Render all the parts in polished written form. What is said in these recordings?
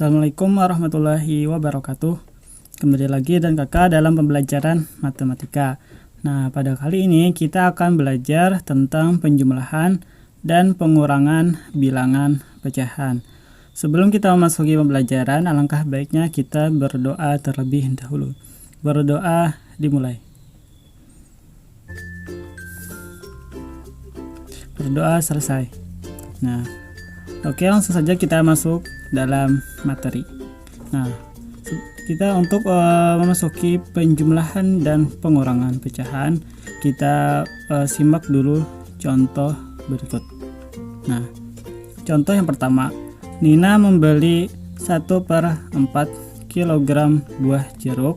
Assalamualaikum warahmatullahi wabarakatuh. Kembali lagi dan kakak dalam pembelajaran matematika. Nah, pada kali ini kita akan belajar tentang penjumlahan dan pengurangan bilangan pecahan. Sebelum kita memasuki pembelajaran, alangkah baiknya kita berdoa terlebih dahulu. Berdoa dimulai. Berdoa selesai. Nah, oke, langsung saja kita masuk dalam materi. Nah, kita untuk memasuki penjumlahan dan pengurangan pecahan, kita simak dulu contoh berikut. Nah, contoh yang pertama, Nina membeli 1/4 kg buah jeruk,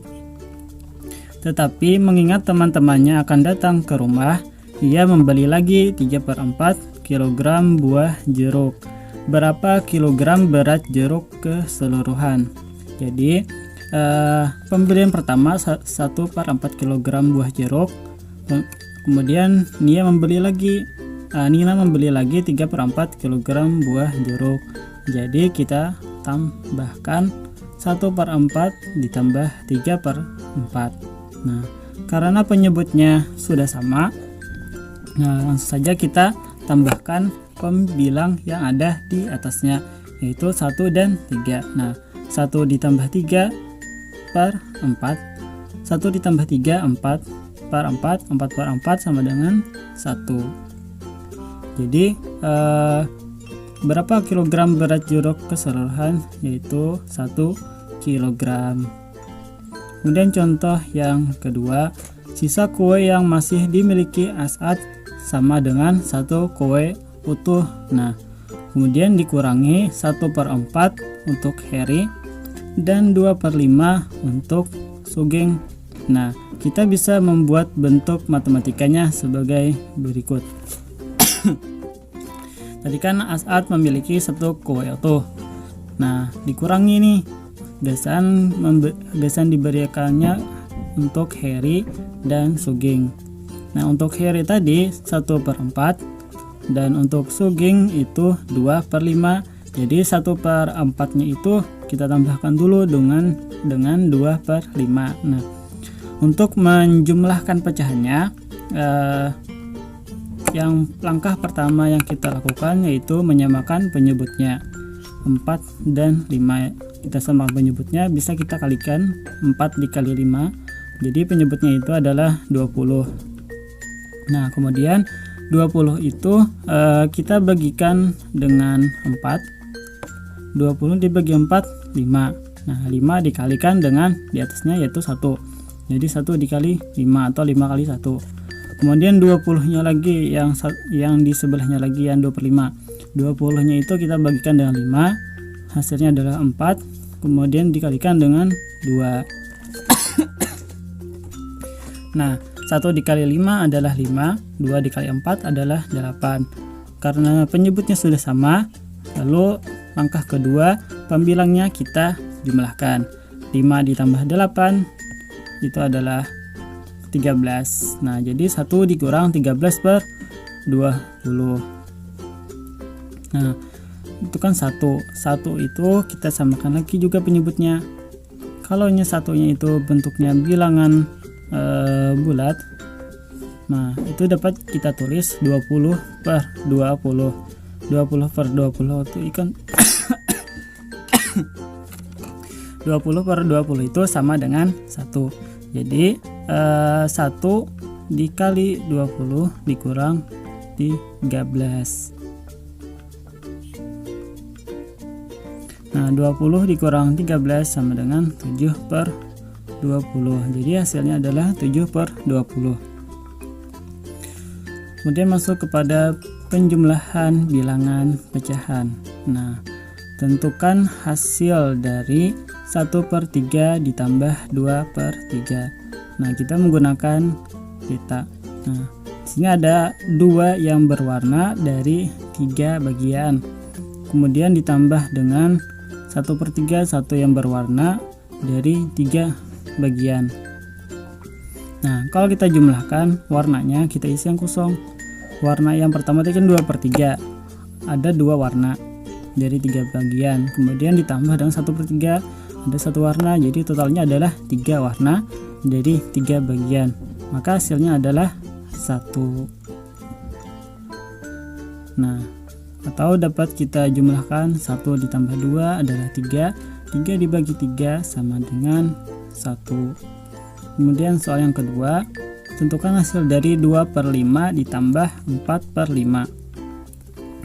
tetapi mengingat teman-temannya akan datang ke rumah, ia membeli lagi 3/4 kg buah jeruk. Berapa kilogram berat jeruk keseluruhan? Jadi pembelian pertama 1/4 kg buah jeruk, kemudian Nina membeli lagi 3/4 kg buah jeruk. Jadi kita tambahkan 1/4 ditambah 3/4. Nah, karena penyebutnya sudah sama, nah langsung saja kita tambahkan pembilang yang ada di atasnya, yaitu 1 dan 3. Nah, 1 ditambah 3/4, 1 ditambah 3, 4/4, 4/4 sama dengan 1. Jadi berapa kilogram berat jeruk keseluruhan? Yaitu 1 kilogram. Kemudian contoh yang kedua, sisa kue yang masih dimiliki As'ad sama dengan 1 kue utuh. Nah, kemudian dikurangi 1/4 untuk Heri dan 2/5 untuk Sugeng. Nah, kita bisa membuat bentuk matematikanya sebagai berikut. Tadi kan As'ad memiliki 1 kue utuh. Nah, dikurangi nih besan diberikannya untuk Heri dan Sugeng. Nah, untuk Heri tadi 1/4 dan untuk Sugeng itu 2/5. Jadi 1/4-nya itu kita tambahkan dulu dengan 2/5. Nah, untuk menjumlahkan pecahannya, yang langkah pertama yang kita lakukan yaitu menyamakan penyebutnya. 4 dan 5 kita samakan penyebutnya, bisa kita kalikan 4 dikali 5. Jadi penyebutnya itu adalah 20. Nah, kemudian 20 itu kita bagikan dengan 4. 20 dibagi 4, 5. Nah, 5 dikalikan dengan di atasnya yaitu 1. Jadi 1 dikali 5 atau 5 kali 1. Kemudian 20-nya lagi yang di sebelahnya lagi yang 2/5. 20-nya itu kita bagikan dengan 5. Hasilnya adalah 4. Kemudian dikalikan dengan 2. Nah, 1 dikali 5 adalah 5, 2 dikali 4 adalah 8. Karena penyebutnya sudah sama, lalu langkah kedua, pembilangnya kita jumlahkan. 5 ditambah 8 itu adalah 13. Nah, jadi 1 dikurang 13/20. Nah, itu kan 1 itu kita samakan lagi juga penyebutnya. Kalau satunya itu bentuknya bilangan bulat, nah itu dapat kita tulis 20/20. 20/20 itu ikan 20/20 itu sama dengan 1. Jadi 1 dikali 20 dikurang 13. Nah, 20 dikurang 13 sama dengan 7/20. Jadi hasilnya adalah 7/20. Kemudian masuk kepada penjumlahan bilangan pecahan. Nah, tentukan hasil dari 1/3 ditambah 2/3. Nah, kita menggunakan pita. Nah, di sini ada 2 yang berwarna dari 3 bagian. Kemudian ditambah dengan 1/3 1 yang berwarna dari 3 bagian. Nah, kalau kita jumlahkan warnanya, kita isi yang kosong. Warna yang pertama itu kan 2/3. Ada 2 warna. dari 3 bagian, kemudian ditambah dengan 1/3 ada 1 warna, jadi totalnya adalah 3 warna dari 3 bagian, maka hasilnya adalah 1. Nah, atau dapat kita jumlahkan 1 ditambah 2 adalah 3, 3 dibagi 3 sama dengan 1. Kemudian soal yang kedua, tentukan hasil dari 2/5 ditambah 4/5.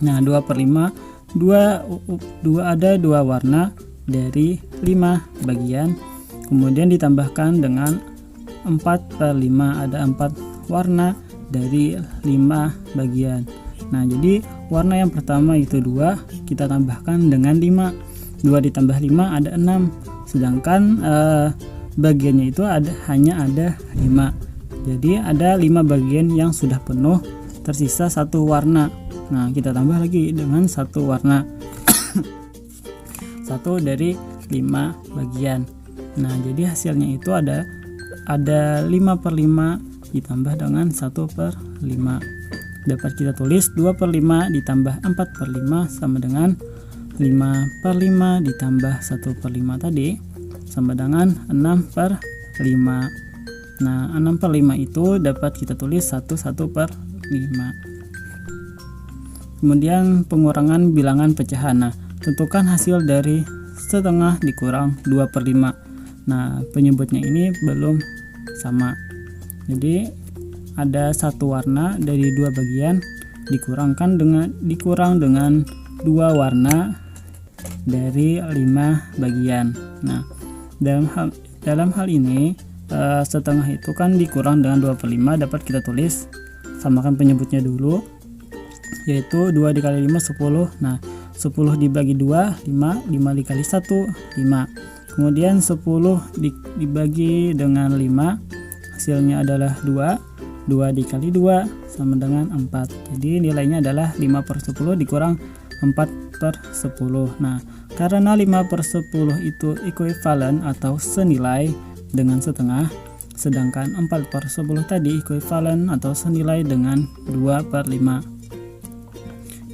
Nah, 2/5, 2 ada 2 warna dari 5 bagian, kemudian ditambahkan dengan 4/5 ada 4 warna dari 5 bagian. Nah, jadi warna yang pertama itu 2, kita tambahkan dengan 5. 2 ditambah 5 ada 6. Sedangkan bagiannya itu hanya ada 5. Jadi ada 5 bagian yang sudah penuh, tersisa 1 warna. Nah, kita tambah lagi dengan 1 warna. 1 dari 5 bagian. Nah, jadi hasilnya itu ada 5/5 ditambah dengan 1/5. Dapat kita tulis 2/5 ditambah 4/5 sama dengan 5/5 ditambah 1/5 tadi sama dengan 6/5. Nah, 6/5 itu dapat kita tulis 1/5. Kemudian pengurangan bilangan pecahan. Nah, tentukan hasil dari setengah dikurang 2/5. Nah, penyebutnya ini belum sama. Jadi ada 1 warna dari 2 bagian dikurang dengan 2 warna dari 5 bagian. Nah, dalam hal ini setengah itu kan dikurang dengan 2/5, dapat kita tulis, samakan penyebutnya dulu, yaitu 2 dikali 5 10. Nah, 10 dibagi 2 5, 5 dikali 1 5. Kemudian 10 dibagi dengan 5, hasilnya adalah 2. 2 dikali 2 sama dengan 4. Jadi nilainya adalah 5/10 dikurang 4/10. Nah, karena 5/10 itu ekuivalen atau senilai dengan setengah, sedangkan 4/10 tadi ekuivalen atau senilai dengan 2/5.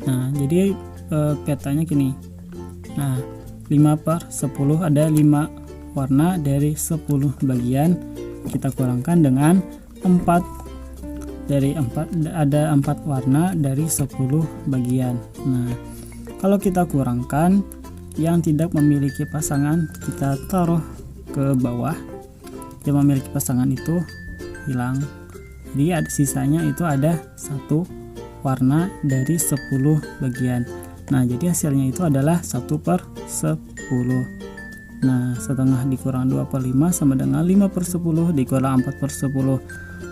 Nah, jadi petanya gini. Nah, 5/10 ada 5 warna dari 10 bagian, kita kurangkan dengan 4. Dari 4 ada 4 warna dari 10 bagian. Nah, kalau kita kurangkan yang tidak memiliki pasangan, kita taruh ke bawah. Yang memiliki pasangan itu hilang. Jadi ada sisanya itu ada 1 warna dari 10 bagian. Nah, jadi hasilnya itu adalah 1/10. Nah, setengah dikurang 2/5 sama dengan 5/10 dikurang 4/10.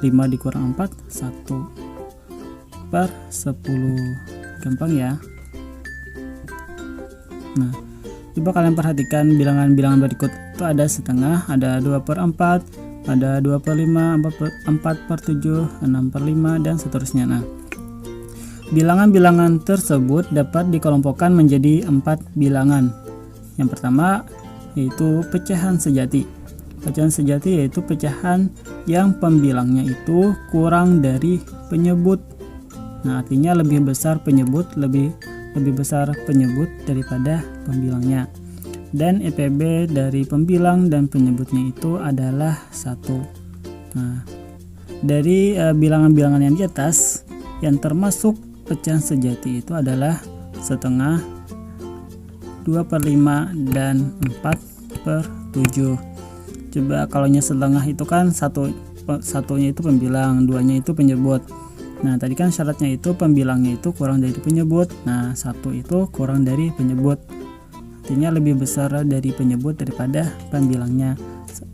5 dikurang 4 1/10. Gampang ya. Nah, coba kalian perhatikan bilangan-bilangan berikut. Itu ada setengah, ada 2/4, ada 2/5, 4/7, 6/5 dan seterusnya. Nah, bilangan-bilangan tersebut dapat dikelompokkan menjadi 4 bilangan. Yang pertama yaitu pecahan sejati. Pecahan sejati yaitu pecahan yang pembilangnya itu kurang dari penyebut. Nah, artinya lebih besar penyebut daripada pembilangnya. Dan EPB dari pembilang dan penyebutnya itu adalah 1. Nah, dari bilangan-bilangan yang di atas yang termasuk pecahan sejati itu adalah setengah, 2/5 dan 4/7. Coba kalau setengah itu kan satunya itu pembilang, 2-nya itu penyebut. Nah, tadi kan syaratnya itu pembilangnya itu kurang dari penyebut. Nah, 1 itu kurang dari penyebut, artinya lebih besar dari penyebut daripada pembilangnya.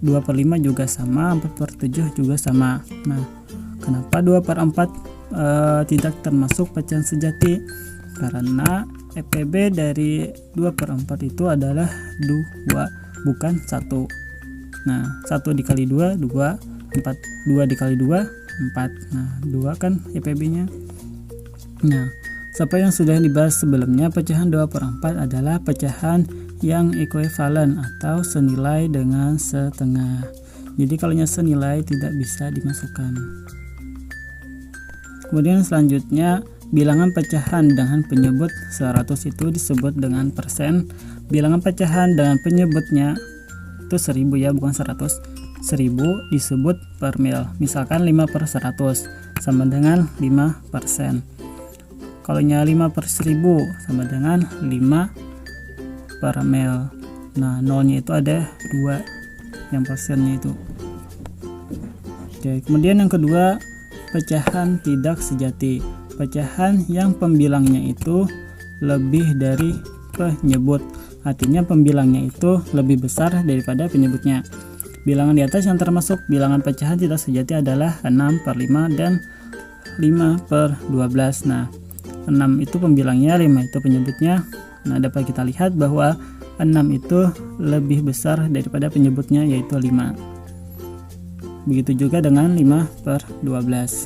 2/5 juga sama, 4/7 juga sama. Nah, kenapa 2/4 tidak termasuk pecahan sejati? Karena EPB dari 2/4 itu adalah 2, bukan 1. Nah, 1 dikali 2, 2, 4, 2 dikali 2, 4. Nah, 2 kan EPB-nya. Nah, seperti yang sudah dibahas sebelumnya, pecahan 2/4 adalah pecahan yang ekuivalen atau senilai dengan setengah. Jadi kalau senilai tidak bisa dimasukkan. Kemudian selanjutnya bilangan pecahan dengan penyebut 100 itu disebut dengan persen. Bilangan pecahan dengan penyebutnya itu 1000 ya, bukan 100. 1000 disebut per mil. Misalkan 5/100 sama dengan 5%. Kalau nya 5/1000 sama dengan 5 per mil. Nah, nolnya itu ada 2 yang persennya itu. Oke, kemudian yang kedua, pecahan tidak sejati. Pecahan yang pembilangnya itu lebih dari penyebut. Artinya pembilangnya itu lebih besar daripada penyebutnya. Bilangan di atas yang termasuk bilangan pecahan tidak sejati adalah 6/5 dan 5/12. Nah, 6 itu pembilangnya, 5 itu penyebutnya. Nah, dapat kita lihat bahwa 6 itu lebih besar daripada penyebutnya, yaitu 5. Begitu juga dengan 5/12.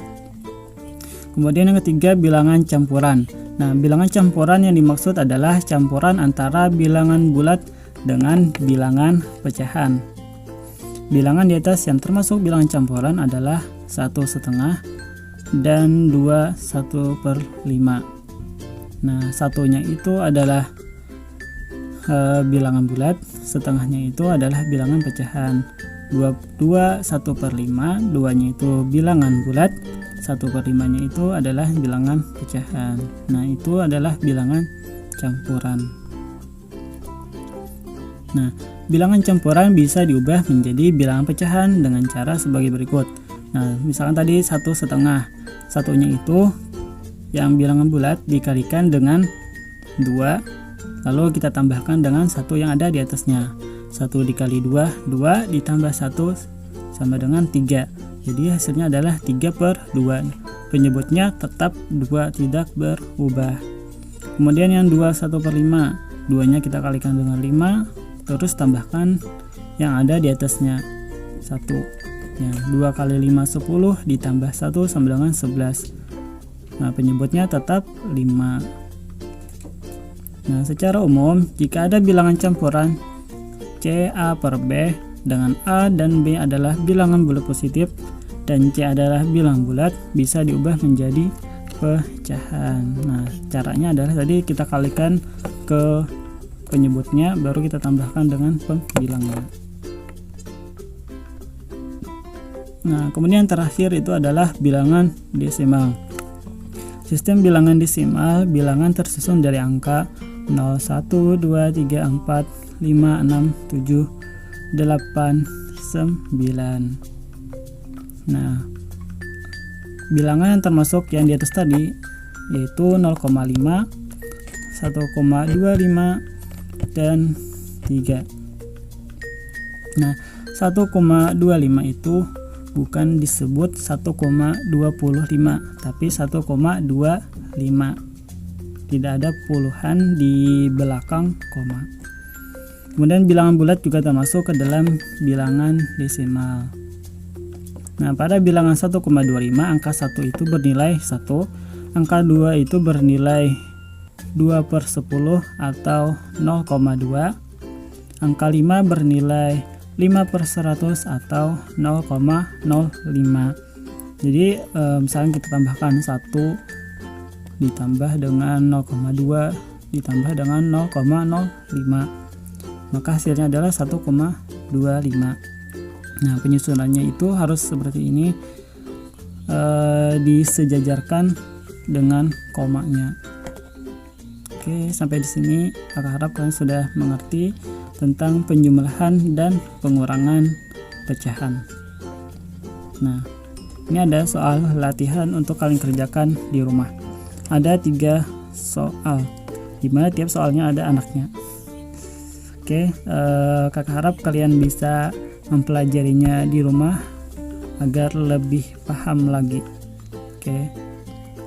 Kemudian yang ketiga, bilangan campuran. Nah, bilangan campuran yang dimaksud adalah campuran antara bilangan bulat dengan bilangan pecahan. Bilangan di atas yang termasuk bilangan campuran adalah 1/2 dan 2 1/5. Nah, satunya itu adalah bilangan bulat, setengahnya itu adalah bilangan pecahan. 2 1/5, 2-nya itu bilangan bulat, 1/5-nya itu adalah bilangan pecahan. Nah, itu adalah bilangan campuran. Nah, bilangan campuran bisa diubah menjadi bilangan pecahan dengan cara sebagai berikut. Nah, misalkan tadi 1/2, satunya itu yang bilangan bulat dikalikan dengan 2, lalu kita tambahkan dengan 1 yang ada di atasnya. 1 dikali 2, 2 ditambah 1 sama dengan 3. Jadi hasilnya adalah 3/2. Penyebutnya tetap 2, tidak berubah. Kemudian yang 2 1/5, 2-nya kita kalikan dengan 5, terus tambahkan yang ada di atasnya 1. Ya, 2 kali 5 10 ditambah 1 sama dengan 11. Nah, penyebutnya tetap 5. Nah, secara umum jika ada bilangan campuran C A per B dengan A dan B adalah bilangan bulat positif dan C adalah bilangan bulat, bisa diubah menjadi pecahan. Nah, caranya adalah tadi kita kalikan ke penyebutnya, baru kita tambahkan dengan pembilangnya. Nah, kemudian terakhir itu adalah bilangan desimal. Sistem bilangan desimal, bilangan tersusun dari angka 0, 1, 2, 3, 4, 5, 6, 7, 8, 9. Nah, bilangan yang termasuk yang di atas tadi yaitu 0,5, 1,25, dan 3. Nah, 1,25 itu bukan disebut 1,25, tapi 1,25. Tidak ada puluhan di belakang koma. Kemudian bilangan bulat juga termasuk ke dalam bilangan desimal. Nah, pada bilangan 1,25 angka 1 itu bernilai 1, angka 2 itu bernilai 2/10 atau 0,2, angka 5 bernilai 5/100 atau 0,05. Jadi misalnya kita tambahkan 1 ditambah dengan 0,2 ditambah dengan 0,05, maka hasilnya adalah 1,25. Nah, penyusunannya itu harus seperti ini, disejajarkan dengan komanya. Oke, sampai di sini aku harap kalian sudah mengerti tentang penjumlahan dan pengurangan pecahan. Nah, ini ada soal latihan untuk kalian kerjakan di rumah. Ada 3 soal, dimana tiap soalnya ada anaknya. Oke, kakak harap kalian bisa mempelajarinya di rumah agar lebih paham lagi. Oke,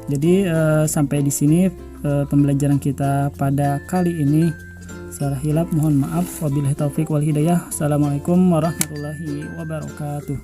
jadi sampai di sini pembelajaran kita pada kali ini. Salah hilap mohon maaf. Wabillahi taufik wal hidayah. Assalamualaikum warahmatullahi wabarakatuh.